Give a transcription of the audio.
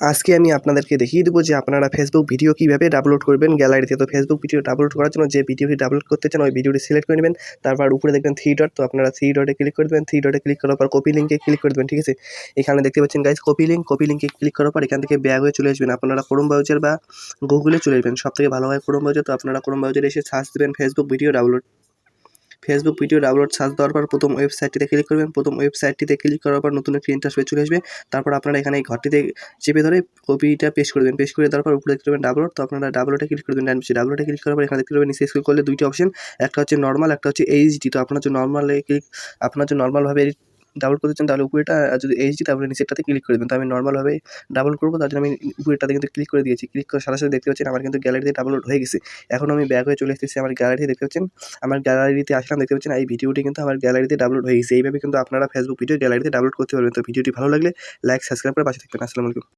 আজকে আমি আপনাদেরকে দেখিয়ে দেবো যে আপনারা ফেসবুক ভিডিও কীভাবে ডাউনলোড করবেন গ্যালারিতে। তো ফেসবুক ভিডিও ডাউনলোড করার জন্য যে ভিডিওটি ডাউনলোড করতে চান ওই ভিডিওটি সিলেক্ট করে নেবেন। তারপর উপরে দেখবেন থ্রি ডট, তো আপনারা থ্রি ডটে ক্লিক করে দেবেন। থ্রি ডটে ক্লিক করার পর কপি লিঙ্কে ক্লিক করে দেবেন, ঠিক আছে। এখানে দেখতে পাচ্ছেন গাইজ কপি লিঙ্কে ক্লিক করার পর এখান থেকে ব্যাক হয়ে চলে আসবেন। আপনারা ক্রোম ব্রাউজার বা গুগলে চলে আসবেন, সবথেকে ভালো হয় ক্রোম ব্রাউজার। তো আপনারা ক্রোম ব্রাউজারে এসে সার্চ দেবেন ফেসবুক ভিডিও ডাউনলোড সার্চ দেওয়ার পর প্রথম ওয়েবসাইটটিতে ক্লিক করবেন। প্রথম ওয়েবসাইটটিতে ক্লিক করার পর নতুন একটি ইন্টারফেস চলে আসবে। তারপর আপনারা এখানে এই ঘরটিতে চেপে ধরে কপিটা পেস্ট করে দেবেন। পেস্ট করে দেওয়ার পর উপরে দেখতে পাবেন ডাউনলোড, তো আপনারা ডাউনলোডে ক্লিক করে দেবেন। ডাউনলোডে ক্লিক করার পর এখানে দেখতে পাবেন নিচে স্ক্রল করলে দুইটা অপশন, একটা হচ্ছে নর্মাল, একটা হচ্ছে এইচডি। তো আপনার যদি নর্মালভাবে ডাউনলোড করতে চান তাহলে উপরেটা, আর যদি এইচডি তাহলে নিচেরটাতে ক্লিক করে দেবেন। তো আমি নর্মালভাবে ডাউনলোড করবো, তার জন্য আমি উপরেরটাতে কিন্তু ক্লিক করে দিয়েছি। ক্লিক করার সাথে সাথে দেখতে পাচ্ছেন আমার কিন্তু গ্যালারিতে ডাউনলোড হয়ে গেছে। এখন আমি ব্যাক হয়ে চলে এসেছি আমার গ্যালারিতে, দেখতে পাচ্ছেন আমার গ্যালারিতে আসলাম। দেখতে পাচ্ছেন এই ভিডিওটি কিন্তু আমার গ্যালারিতে ডাউনলোড হয়ে গেছে। এইভাবে কিন্তু আপনারা ফেসবুক ভিডিও গ্যালারিতে ডাউনলোড করতে পারবেন। তো ভিডিওটি ভালো লাগলে লাইক সাবস্ক্রাইব করে পাশে থাকবেন। আসসালামু আলাইকুম।